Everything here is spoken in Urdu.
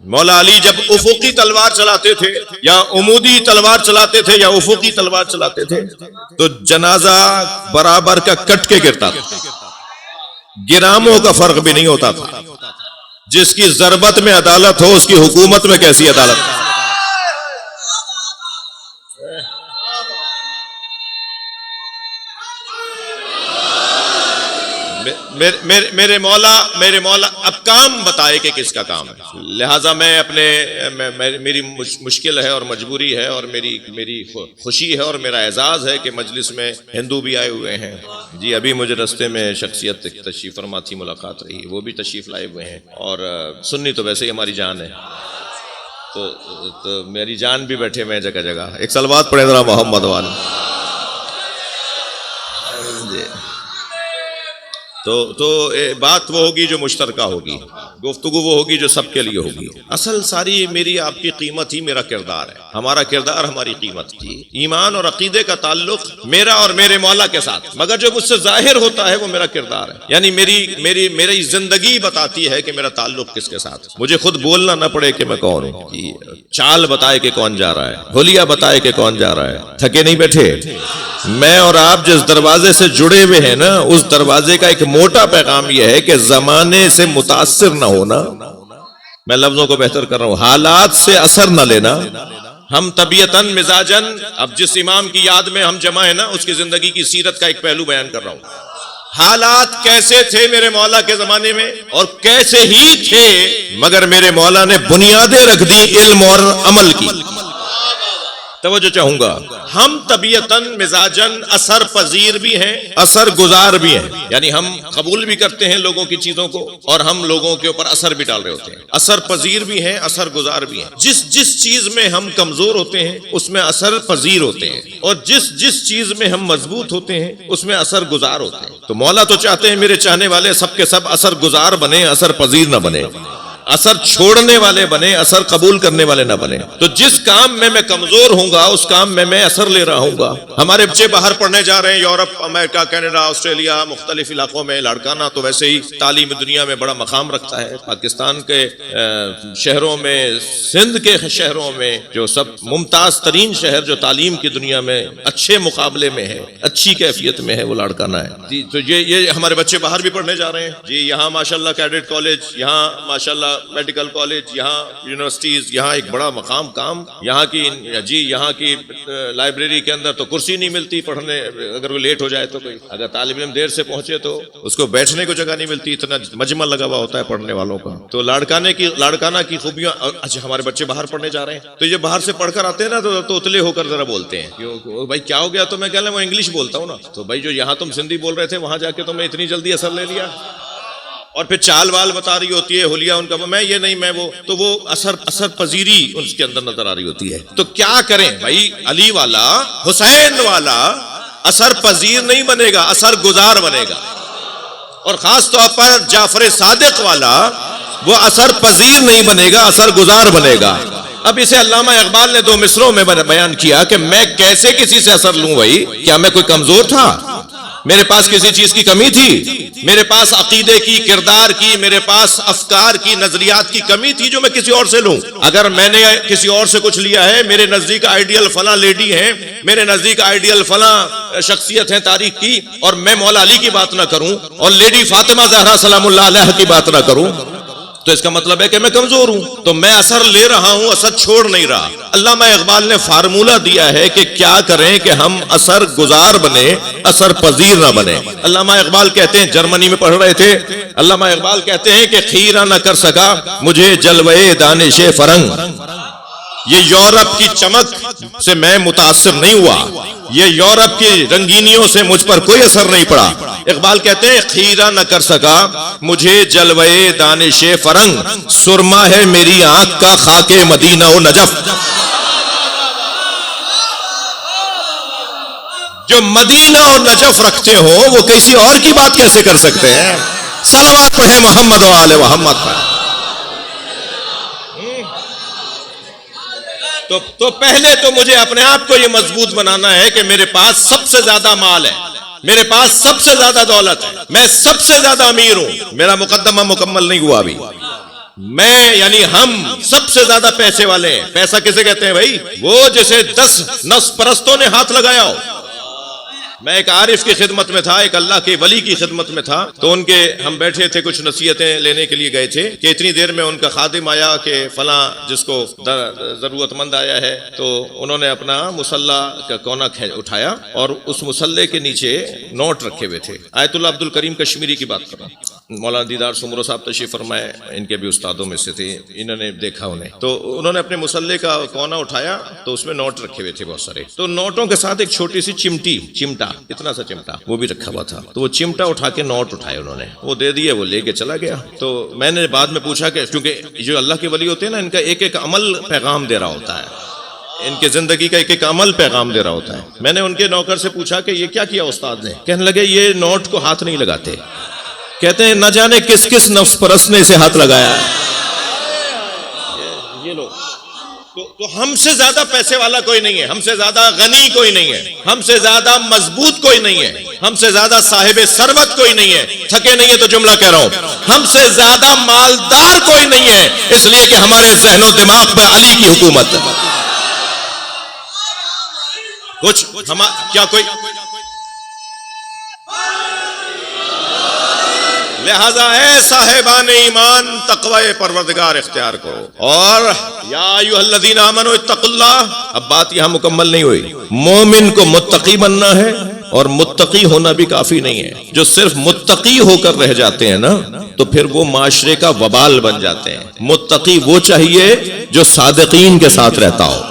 مولا علی جب افقی تلوار چلاتے تھے یا عمودی تلوار چلاتے تھے یا افقی تلوار چلاتے تھے تو جنازہ برابر کا کٹ کے گرتا تھا، گراموں کا فرق بھی نہیں ہوتا تھا۔ جس کی ضربت میں عدالت ہو اس کی حکومت میں کیسی عدالت؟ میرے مولا اب کام بتائے کہ کس کا کام ہے، لہٰذا میں اپنے میری مشکل ہے اور مجبوری ہے اور میری خوشی ہے اور میرا اعزاز ہے کہ مجلس میں ہندو بھی آئے ہوئے ہیں جی۔ ابھی مجھے رستے میں شخصیت تشریف فرما تھی، ملاقات رہی، وہ بھی تشریف لائے ہوئے ہیں، اور سنی تو ویسے ہی ہماری جان ہے، تو میری جان بھی بیٹھے ہوئے ہیں جگہ جگہ۔ ایک صلوات پڑھیں ذرا محمد والے جی۔ تو بات وہ ہوگی جو مشترکہ ہوگی، گفتگو وہ ہوگی جو سب کے لیے ہوگی۔ اصل ساری میری آپ کی قیمت ہی میرا کردار ہے، ہمارا کردار ہماری قیمت کی۔ ایمان اور عقیدے کا تعلق میرا اور میرے مولا کے ساتھ، مگر جو مجھ سے ظاہر ہوتا ہے وہ میرا کردار ہے، یعنی میری زندگی بتاتی ہے کہ میرا تعلق کس کے ساتھ۔ مجھے خود بولنا نہ پڑے کہ میں کون ہوں، چال بتائے کہ کون جا رہا ہے، حلیہ بتائے کہ کون جا رہا ہے، تھکے نہیں بیٹھے۔ میں اور آپ جس دروازے سے جڑے ہوئے ہیں نا، اس دروازے کا ایک موٹا پیغام یہ ہے کہ زمانے سے متاثر نہ ہونا، میں لفظوں کو بہتر کر رہا ہوں، حالات سے اثر نہ لینا۔ ہم طبیعتاً مزاجاً، اب جس امام کی یاد میں ہم جمع ہیں نا، اس کی زندگی کی سیرت کا ایک پہلو بیان کر رہا ہوں۔ حالات کیسے تھے میرے مولا کے زمانے میں اور کیسے ہی تھے، مگر میرے مولا نے بنیادیں رکھ دی علم اور عمل کی۔ توجہ چاہوں گا، ہم طبیعتاً مزاجاً اثر پذیر بھی ہیں، اثر گزار بھی ہیں، یعنی ہم قبول بھی کرتے ہیں لوگوں کی چیزوں کو اور ہم لوگوں کے اوپر اثر بھی ڈال رہے ہوتے ہیں، اثر پذیر بھی ہیں، اثر گزار بھی ہیں۔ جس چیز میں ہم کمزور ہوتے ہیں اس میں اثر پذیر ہوتے ہیں، اور جس چیز میں ہم مضبوط ہوتے ہیں اس میں اثر گزار ہوتے ہیں۔ تو مولا تو چاہتے ہیں میرے چاہنے والے سب کے سب اثر گزار بنے، اثر پذیر نہ بنے، اثر چھوڑنے والے بنے، اثر قبول کرنے والے نہ بنے۔ تو جس کام میں کمزور ہوں گا اس کام میں اثر لے رہا ہوں گا۔ ہمارے بچے باہر پڑھنے جا رہے ہیں، یورپ، امریکہ، کینیڈا، آسٹریلیا، مختلف علاقوں میں۔ لڑکانہ تو ویسے ہی تعلیم دنیا میں بڑا مقام رکھتا ہے۔ پاکستان کے شہروں میں، سندھ کے شہروں میں جو سب ممتاز ترین شہر جو تعلیم کی دنیا میں اچھے مقابلے میں ہے، اچھی کیفیت میں ہے، وہ لڑکانہ ہے جی۔ تو یہ ہمارے بچے باہر بھی پڑھنے جا رہے ہیں جی۔ یہاں ماشاءاللہ کیڈٹ کالج، یہاں ماشاءاللہ میڈیکل کالج، یہاں یونیورسٹیز، یہاں ایک بڑا مقام کام، یہاں کی لائبریری کے اندر تو کرسی نہیں ملتی پڑھنے، اگر وہ لیٹ ہو جائے تو، کوئی اگر طالب علم دیر سے پہنچے تو اس کو بیٹھنے کو جگہ نہیں ملتی، اتنا مجمع لگا ہوا ہوتا ہے پڑھنے والوں کا۔ تو لاڑکانہ کی خوبیاں۔ اچھا، ہمارے بچے باہر پڑھنے جا رہے ہیں تو یہ باہر سے پڑھ کر آتے ہیں نا تو اتلے ہو کر ذرا بولتے ہیں، بھائی کیا ہو گیا؟ تو میں کہہ رہا ہوں وہ انگلش بولتا ہوں نا، تو بھائی جو یہاں تم سندھی بول رہے تھے وہاں جا کے تم نے اتنی جلدی اثر لے لیا، اور پھر چال وال بتا رہی ہوتی ہے، حلیہ ان کا، میں یہ نہیں، میں وہ، تو وہ اثر پذیری اس کے اندر نظر آ رہی ہوتی ہے۔ تو کیا کریں بھائی؟ علی والا، حسین والا اثر پذیر نہیں بنے گا، اثر گزار بنے گا، اور خاص طور پر جعفر صادق والا وہ اثر پذیر نہیں بنے گا، اثر گزار بنے گا۔ اب اسے علامہ اقبال نے 2 مصروں میں بیان کیا کہ میں کیسے کسی سے اثر لوں بھائی؟ کیا میں کوئی کمزور تھا؟ میرے پاس کسی چیز کی کمی تھی؟ میرے پاس عقیدے کی، کردار کی، میرے پاس افکار کی، نظریات کی کمی تھی جو میں کسی اور سے لوں؟ اگر میں نے کسی اور سے کچھ لیا ہے، میرے نزدیک آئیڈیل فلاں لیڈی ہیں، میرے نزدیک آئیڈیل فلاں شخصیت ہیں تاریخ کی، اور میں مولا علی کی بات نہ کروں اور لیڈی فاطمہ زہرا سلام اللہ علیہ کی بات نہ کروں، تو اس کا مطلب ہے کہ میں کمزور ہوں۔ تو میں اثر لے رہا ہوں، اثر چھوڑ نہیں رہا۔ علامہ اقبال نے فارمولہ دیا ہے کہ کیا کریں کہ ہم اثر گزار بنے، اثر پذیر نہ بنے۔ علامہ اقبال کہتے ہیں، جرمنی میں پڑھ رہے تھے، علامہ اقبال کہتے ہیں کہ خیرہ نہ کر سکا مجھے جلوے دانش فرنگ، یہ یورپ کی چمک سے میں متاثر نہیں ہوا، یہ یورپ کی رنگینیوں سے مجھ پر کوئی اثر نہیں پڑا۔ اقبال کہتے ہیں خیرہ نہ کر سکا مجھے جلوے دانش فرنگ، سرما ہے میری آنکھ کا خاک مدینہ و نجف۔ جو مدینہ اور نجف رکھتے ہو وہ کسی اور کی بات کیسے کر سکتے ہیں؟ صلوات پڑھیں محمد و آل محمد پر۔ تو پہلے تو مجھے اپنے آپ کو یہ مضبوط بنانا ہے کہ میرے پاس سب سے زیادہ مال ہے، میرے پاس سب سے زیادہ دولت ہے، میں سب سے زیادہ امیر ہوں۔ میرا مقدمہ مکمل نہیں ہوا ابھی، میں یعنی ہم سب سے زیادہ پیسے والے ہیں. پیسہ کسے کہتے ہیں بھائی؟ وہ جسے 10 نفس پرستوں نے ہاتھ لگایا ہو. میں ایک عارف کی خدمت میں تھا، ایک اللہ کے ولی کی خدمت میں تھا، تو ان کے ہم بیٹھے تھے، کچھ نصیحتیں لینے کے لیے گئے تھے کہ اتنی دیر میں ان کا خادم آیا کہ فلاں جس کو ضرورت مند آیا ہے، تو انہوں نے اپنا مصلی کا کونا اٹھایا اور اس مصلی کے نیچے نوٹ رکھے ہوئے تھے. آیت اللہ عبد الکریم کشمیری کی بات کر رہا ہوں، مولانا دیدار سمرو صاحب تشریف فرمائے، ان کے بھی استادوں میں سے تھے، انہوں نے دیکھا انہیں، تو انہوں نے اپنے مصلی کا کونا اٹھایا تو اس میں نوٹ رکھے ہوئے تھے بہت سارے، تو نوٹوں کے ساتھ ایک چھوٹی سی چمٹا، اتنا سا چمٹا وہ بھی رکھا ہوا تھا، تو وہ چمٹا اٹھا کے نوٹ اٹھائے انہوں نے، وہ دے دیے، وہ لے کے چلا گیا. تو میں نے بعد میں پوچھا کہ کیونکہ جو اللہ کے ولی ہوتے ہیں نا، ان کا ایک ایک عمل پیغام دے رہا ہوتا ہے، ان کی زندگی کا ایک ایک عمل پیغام دے رہا ہوتا ہے. میں نے ان کے نوکر سے پوچھا کہ یہ کیا کیا استاد نے؟ کہنے لگے یہ نوٹ کو ہاتھ نہیں لگاتے. کہتے ہیں نہ جانے کس کس نفس پرست نے اسے ہاتھ لگایا ہے. یہ لوگ تو ہم سے زیادہ پیسے والا کوئی نہیں ہے، ہم سے زیادہ غنی کوئی نہیں ہے، ہم سے زیادہ مضبوط کوئی نہیں ہے، ہم سے زیادہ صاحب ثروت کوئی نہیں ہے. تھکے نہیں ہے تو جملہ کہہ رہا ہوں، ہم سے زیادہ مالدار کوئی نہیں ہے، اس لیے کہ ہمارے ذہن و دماغ پر علی کی حکومت ہے. کچھ کیا کوئی لہذا اے صاحبان ایمان تقوی پروردگار اختیار کرو. اور یا ایھا الذین آمنوا اتقوا اللہ، اب بات یہاں مکمل نہیں ہوئی. مومن کو متقی بننا ہے اور متقی ہونا بھی کافی نہیں ہے. جو صرف متقی ہو کر رہ جاتے ہیں نا تو پھر وہ معاشرے کا وبال بن جاتے ہیں. متقی وہ چاہیے جو صادقین کے ساتھ رہتا ہو.